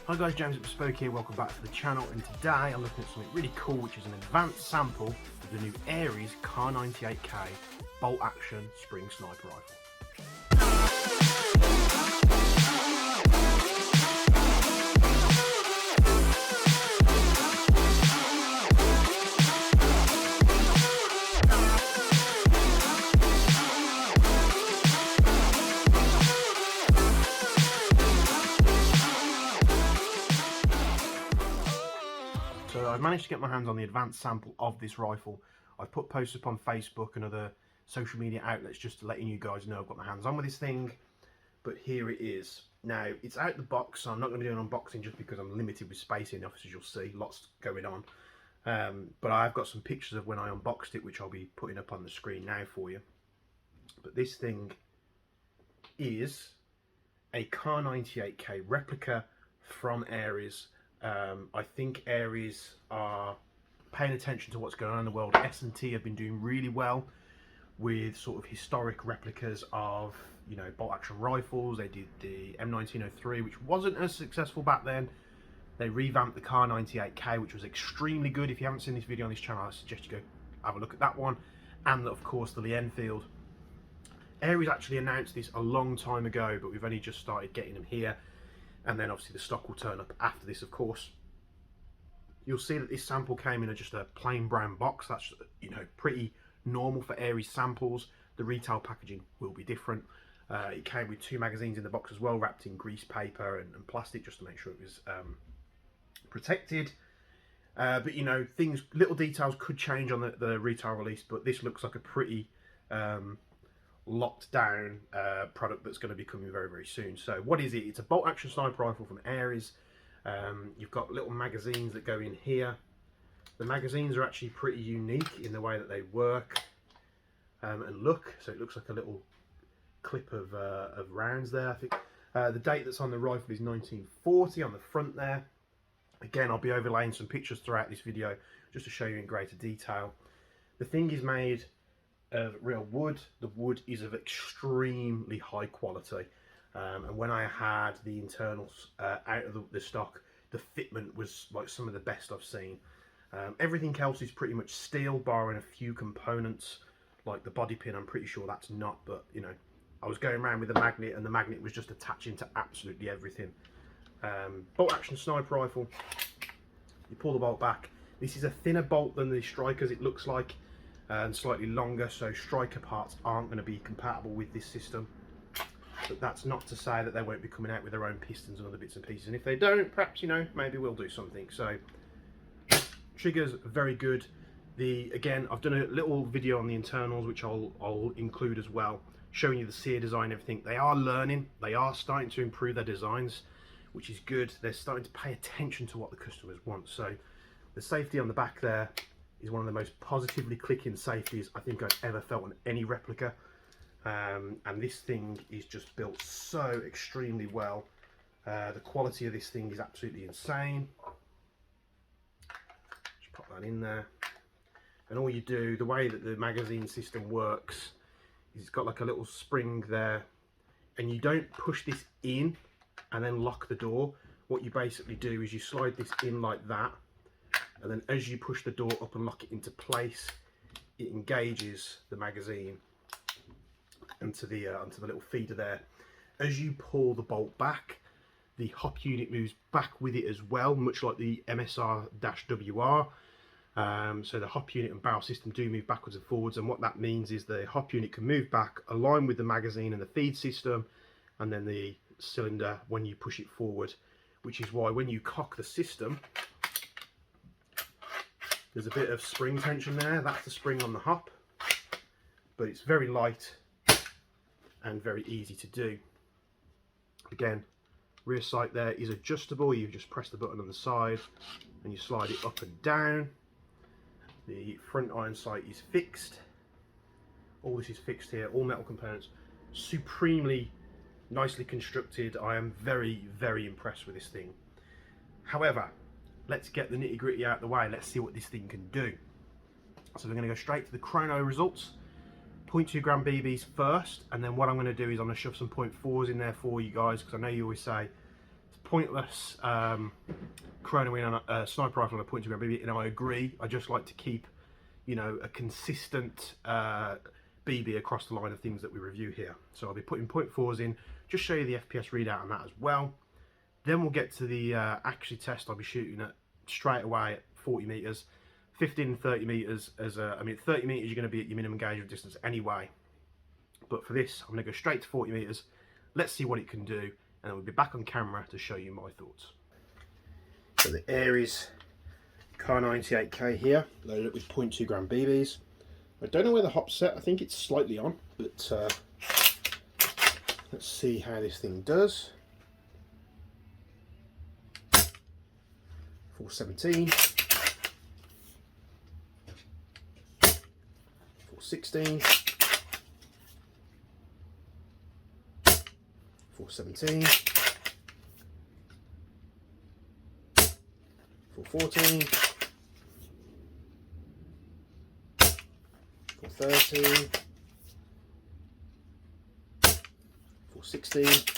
Hi guys, James at Bespoke here, welcome back to the channel, and today I'm looking at something really cool, which is an advanced sample of the new Aries Kar98k bolt action spring sniper rifle. So I've managed to get my hands on the advanced sample of this rifle. I've put posts up on Facebook and other social media outlets just to letting you guys know I've got my hands on with this thing. But here it is. Now, it's out the box, so I'm not going to be doing an unboxing just because I'm limited with space in the office, as you'll see. Lots going on. But I've got some pictures of when I unboxed it, which I'll be putting up on the screen now for you. But this thing is a Kar98k replica from Aries. I think Aries are paying attention to what's going on in the world. S&T have been doing really well with sort of historic replicas of, you know, bolt action rifles. They did the M1903, which wasn't as successful back then. They revamped the Kar98k, which was extremely good. If you haven't seen this video on this channel, I suggest you go have a look at that one. And of course the Lee Enfield. Aries actually announced this a long time ago, but we've only just started getting them here. And then obviously the stock will turn up after this, of course. You'll see that this sample came in just a plain brown box. That's, you know, pretty normal for Aries samples. The retail packaging will be different. It came with 2 magazines in the box as well, wrapped in grease paper and plastic, just to make sure it was protected. But you know, little details could change on the retail release, but this looks like a pretty locked down product that's going to be coming very, very soon. So what is it? It's a bolt action sniper rifle from Aries. You've got little magazines that go in here. The magazines are actually pretty unique in the way that they work and look. So it looks like a little clip of rounds there. I think the date that's on the rifle is 1940 on the front there. Again, I'll be overlaying some pictures throughout this video just to show you in greater detail. The thing is made of real wood. The wood is of extremely high quality, and when I had the internals out of the stock, the fitment was like some of the best I've seen. Everything else is pretty much steel, barring a few components like the body pin. I'm pretty sure that's not, but you know, I was going around with the magnet and the magnet was just attaching to absolutely everything. Bolt action sniper rifle, you pull the bolt back. This is a thinner bolt than the Strikers, it looks like, and slightly longer, so striker parts aren't going to be compatible with this system. But that's not to say that they won't be coming out with their own pistons and other bits and pieces, and if they don't, perhaps, you know, maybe we'll do something. So triggers very good. Again, I've done a little video on the internals, which I'll include as well, showing you the sear design and everything. They are learning, they are starting to improve their designs, which is good. They're starting to pay attention to what the customers want. So the safety on the back there is one of the most positively clicking safeties I think I've ever felt on any replica. And this thing is just built so extremely well. The quality of this thing is absolutely insane. Just pop that in there. And all you do, the way that the magazine system works, is it's got like a little spring there, and you don't push this in and then lock the door. What you basically do is you slide this in like that, and then as you push the door up and lock it into place, it engages the magazine onto the little feeder there. As you pull the bolt back, the hop unit moves back with it as well, much like the MSR-WR. So the hop unit and barrel system do move backwards and forwards, and what that means is the hop unit can move back, align with the magazine and the feed system, and then the cylinder when you push it forward, which is why when you cock the system, there's a bit of spring tension there. That's the spring on the hop, but it's very light and very easy to do. Again, rear sight there is adjustable. You just press the button on the side and you slide it up and down. The front iron sight is fixed. All this is fixed here, all metal components, supremely nicely constructed. I am very, very impressed with this thing. However, let's get the nitty gritty out of the way. Let's see what this thing can do. So we're going to go straight to the Chrono results. 0.2 gram BBs first, and then what I'm going to do is I'm going to shove some 0.4s in there for you guys, because I know you always say pointless Chrono in on a sniper rifle on a .2 gram BB, and I agree. I just like to keep, you know, a consistent BB across the line of things that we review here. So I'll be putting .4s in, just show you the FPS readout on that as well. Then we'll get to the accuracy test. I'll be shooting at straight away at 40 meters, 15 and 30 meters as a, I mean, 30 meters you're going to be at your minimum engagement distance anyway. But for this, I'm going to go straight to 40 meters. Let's see what it can do, and then we'll be back on camera to show you my thoughts. So the Aries Kar98k here, loaded up with .2 gram BBs. I don't know where the hop's set. I think it's slightly on, but let's see how this thing does. 417, 416, 417, 414, 413, 416,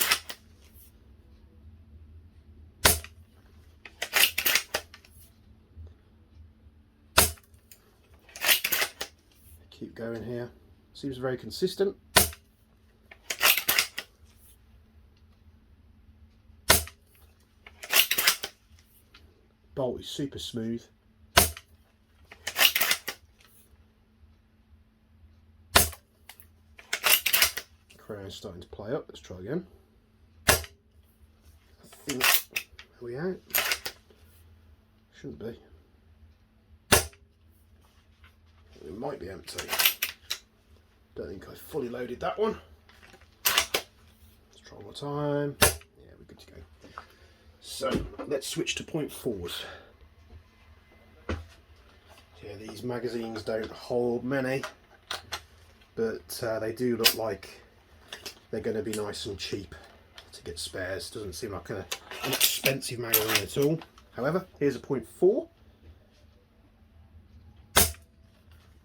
'Keep going here. Seems very consistent. Bolt is super smooth. Chrono's starting to play up. Let's try again. I think, are we out? Shouldn't be. It might be empty. Don't think I fully loaded that one. Let's try one more time. Yeah, we're good to go. So let's switch to .4s. Yeah, these magazines don't hold many, but they do look like they're going to be nice and cheap to get spares. Doesn't seem like an expensive magazine at all. However, here's a .4.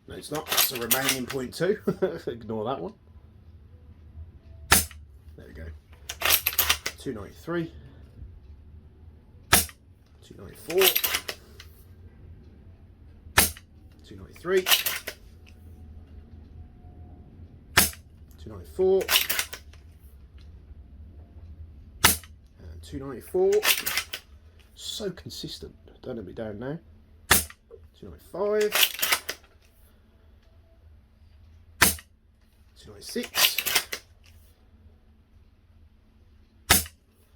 No, it's not. It's a remaining .2. Ignore that one. There we go. 293. 294. 293. 294. And 294. So consistent. Don't let me down now. 295. 296,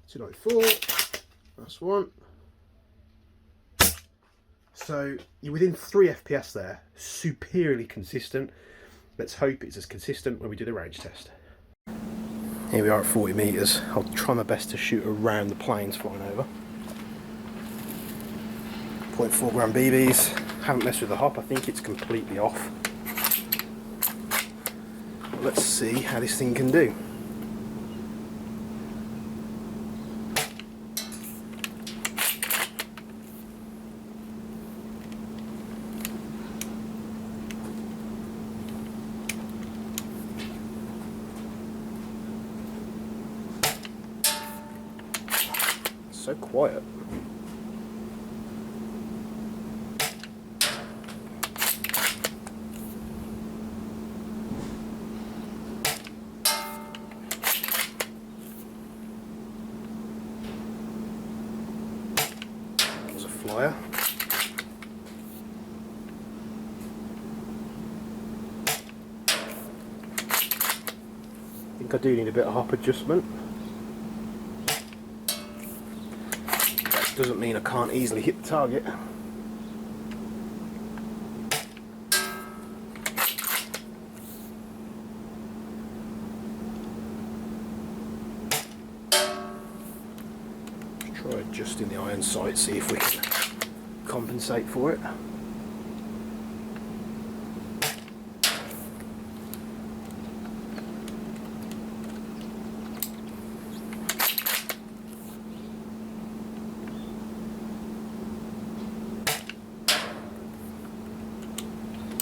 294, that's one. So you're within 3 FPS there, superiorly consistent. Let's hope it's as consistent when we do the range test. Here we are at 40 meters. I'll try my best to shoot around the planes flying over. .4 gram BBs, haven't messed with the hop, I think it's completely off. Let's see how this thing can do. So quiet. Flyer. I think I do need a bit of hop adjustment. That doesn't mean I can't easily hit the target. Try adjusting the iron sight, see if we can compensate for it.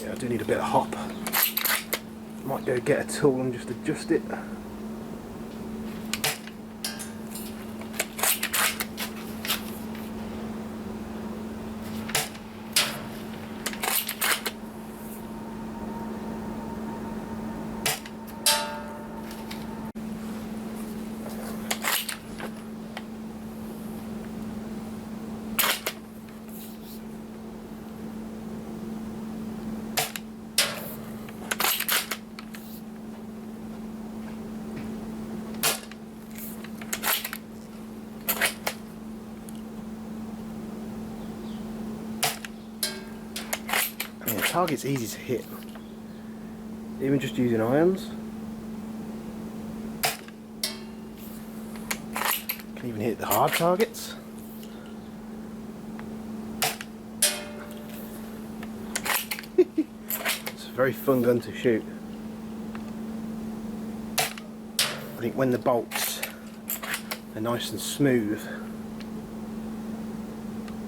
Yeah, I do need a bit of hop. Might go get a tool and just adjust it. target's easy to hit, even just using irons. Can even hit the hard targets. It's a very fun gun to shoot. I think when the bolts are nice and smooth,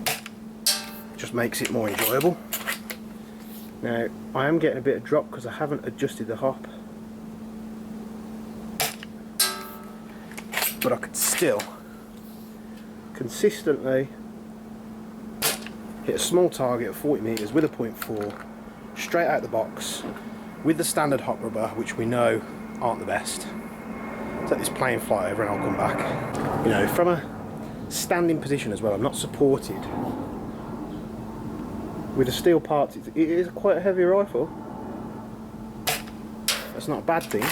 it just makes it more enjoyable. Now, I am getting a bit of drop because I haven't adjusted the hop, but I could still consistently hit a small target at 40 metres with a .4 straight out the box with the standard hop rubber, which we know aren't the best. Let this plane fly over and I'll come back. You know, from a standing position as well, I'm not supported. With the steel parts, it is quite a heavy rifle. That's not a bad thing.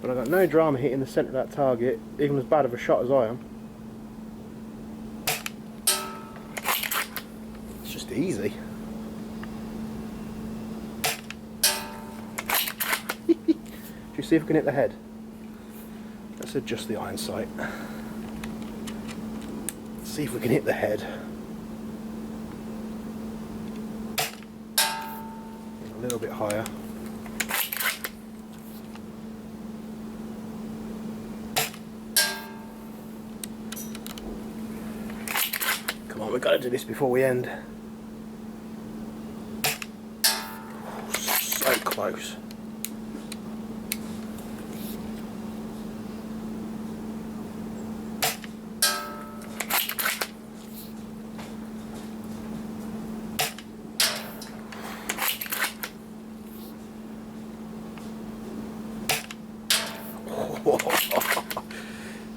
But I've got no drama hitting the centre of that target, even as bad of a shot as I am. It's just easy. Do you see if we can hit the head? Let's adjust the iron sight. Let's see if we can hit the head. A little bit higher. Come on, we've got to do this before we end. So close.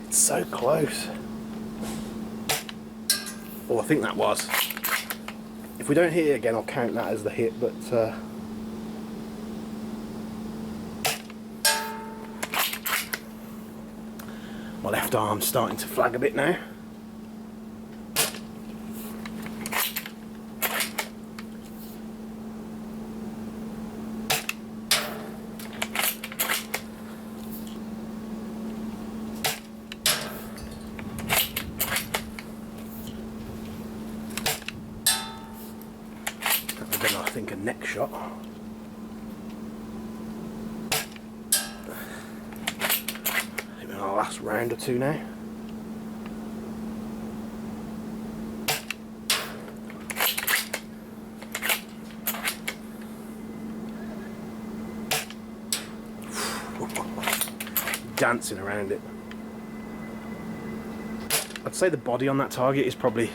It's so close. Oh, I think that was. If we don't hit it again, I'll count that as the hit, but my left arm's starting to flag a bit now. I think a neck shot. Maybe our last round or two now. Dancing around it. I'd say the body on that target is probably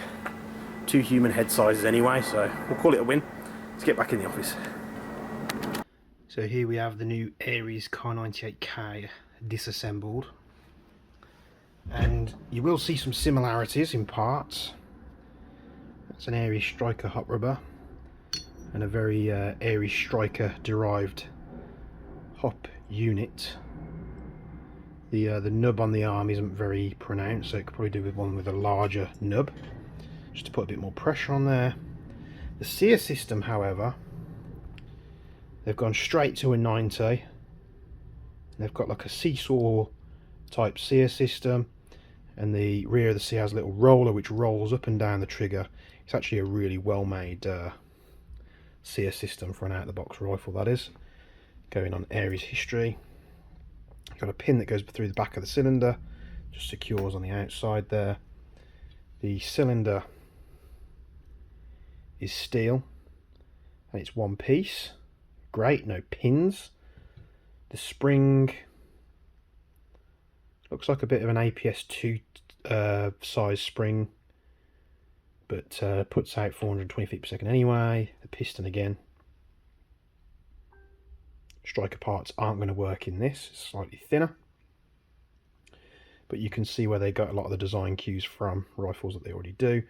2 human head sizes anyway, so we'll call it a win. Let's get back in the office. So here we have the new Aries Car98k disassembled, and you will see some similarities in parts. That's an Aries Striker hot rubber and a very Aries Striker derived hop unit. The nub on the arm isn't very pronounced, so it could probably do with one with a larger nub, just to put a bit more pressure on there. The sear system, however, they've gone straight to a 90. They've got like a seesaw type sear system, and the rear of the sear has a little roller which rolls up and down the trigger. It's actually a really well made sear system for an out of the box rifle, that is. Going on Aries history. You've got a pin that goes through the back of the cylinder, just secures on the outside there. The cylinder is steel and it's one piece. Great, no pins. The spring looks like a bit of an APS-2 size spring, but puts out 420 feet per second anyway. The piston again. Striker parts aren't going to work in this, it's slightly thinner, but you can see where they got a lot of the design cues from rifles that they already do.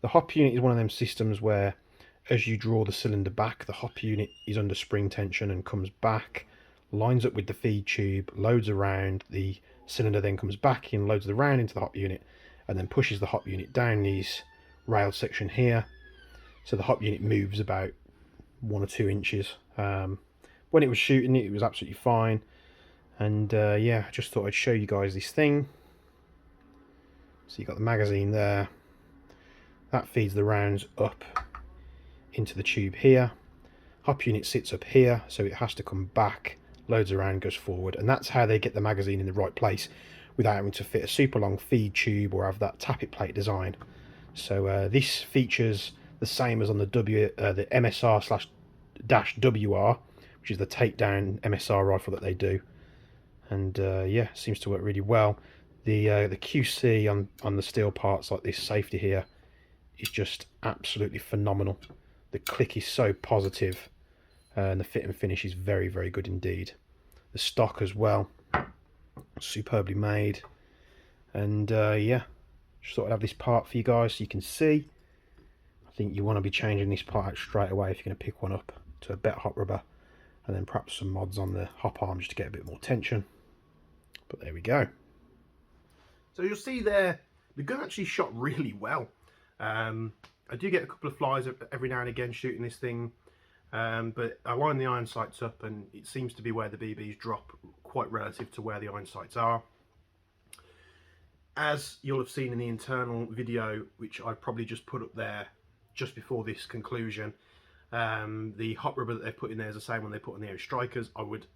The hop unit is one of them systems where as you draw the cylinder back, the hop unit is under spring tension and comes back, lines up with the feed tube, loads around, the cylinder then comes back in, loads the round into the hop unit, and then pushes the hop unit down these rail section here. So the hop unit moves about 1 or 2 inches. When it was shooting it was absolutely fine. And yeah, I just thought I'd show you guys this thing. So you've got the magazine there. That feeds the rounds up into the tube here. Hop unit sits up here, so it has to come back, loads around, goes forward, and that's how they get the magazine in the right place without having to fit a super long feed tube or have that tappet plate design. So this features the same as on the the MSR/WR, which is the takedown MSR rifle that they do, and yeah, seems to work really well. The QC on the steel parts like this safety here is just absolutely phenomenal. The click is so positive, and the fit and finish is very, very good indeed. The stock as well, superbly made. And yeah, just thought I'd have this part for you guys so you can see. I think you want to be changing this part out straight away if you're going to pick one up to a better hot rubber, and then perhaps some mods on the hop arm just to get a bit more tension. But there we go. So you'll see there, the gun actually shot really well. I do get a couple of flies every now and again shooting this thing, but I line the iron sights up and it seems to be where the BBs drop quite relative to where the iron sights are. As you'll have seen in the internal video, which I probably just put up there just before this conclusion, the hot rubber that they put in there is the same one they put on the Aries Strikers. I would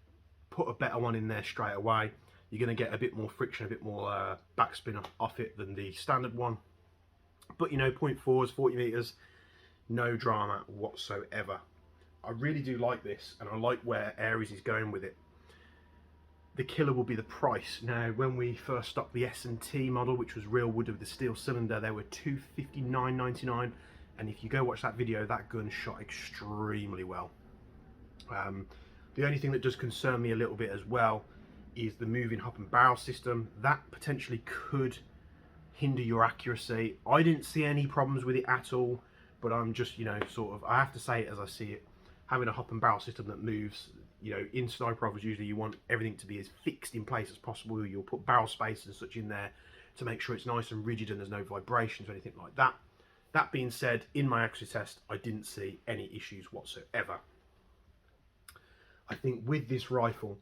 put a better one in there straight away. You're going to get a bit more friction, a bit more backspin off it than the standard one. But you know, 0.4s, 40 meters, no drama whatsoever. I really do like this, and I like where Aries is going with it. The killer will be the price. Now, when we first stocked the S&T model, which was real wood with the steel cylinder, they were $259.99, and if you go watch that video, that gun shot extremely well. The only thing that does concern me a little bit as well is the moving hop and barrel system. That potentially could hinder your accuracy. I didn't see any problems with it at all, but I'm just, you know, sort of, I have to say it as I see it. Having a hop and barrel system that moves, you know, in sniper rifles usually you want everything to be as fixed in place as possible. You'll put barrel space and such in there to make sure it's nice and rigid and there's no vibrations or anything like that. That being said, in my accuracy test, I didn't see any issues whatsoever. I think with this rifle,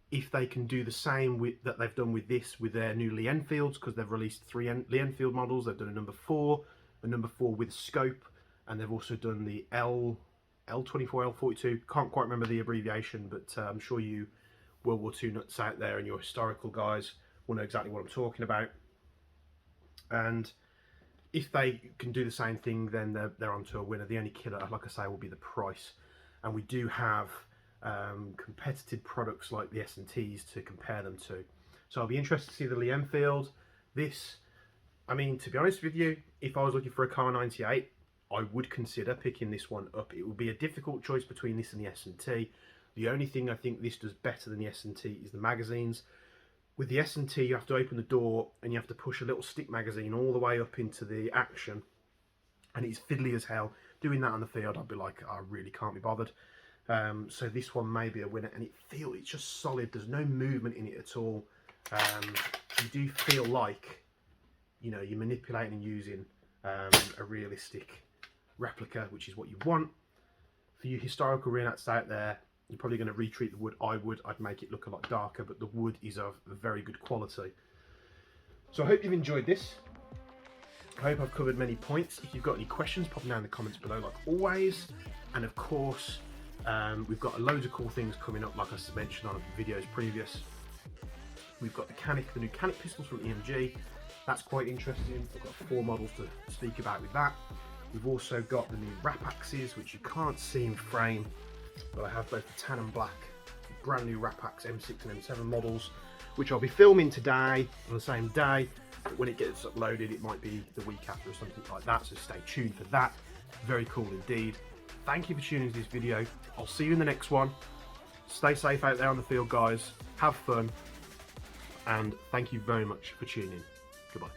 if they can do the same that they've done with this with their new Lee Enfields, because they've released 3 Lee Enfield models. They've done a #4, a #4 with scope, and they've also done the L24, L42. Can't quite remember the abbreviation, but I'm sure you World War II nuts out there and your historical guys will know exactly what I'm talking about. And if they can do the same thing, then they're onto a winner. The only killer, like I say, will be the price. And we do have competitive products like the S&Ts to compare them to. So I'll be interested to see the Lee Enfield. This, I mean, to be honest with you, if I was looking for a Kar98, I would consider picking this one up. It would be a difficult choice between this and the S&T. The only thing I think this does better than the S&T is the magazines. With the S&T, you have to open the door and you have to push a little stick magazine all the way up into the action, and it's fiddly as hell. Doing that on the field, I'd be like, I really can't be bothered. So this one may be a winner, and it's just solid. There's no movement in it at all. You do feel like, you know, you're manipulating and using a realistic replica, which is what you want. For you historical reenactors out there, you're probably going to retreat the wood. I'd make it look a lot darker, but the wood is of very good quality. So I hope you've enjoyed this. I hope I've covered many points. If you've got any questions, pop them down in the comments below like always. And of course, we've got loads of cool things coming up, like I mentioned on videos previous. We've got the new Canic pistols from EMG. That's quite interesting. I've got 4 models to speak about with that. We've also got the new wrap axes, which you can't see in frame, but I have both the tan and black brand new wrap axe M6 and M7 models, which I'll be filming today on the same day, but when it gets uploaded it might be the week after or something like that, so stay tuned for that. Very cool indeed. Thank you for tuning into this video. I'll see you in the next one. Stay safe out there on the field, guys. Have fun, and thank you very much for tuning in. Goodbye.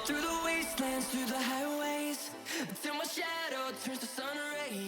Through the wastelands, through the highways, till my shadow turns to sun rays.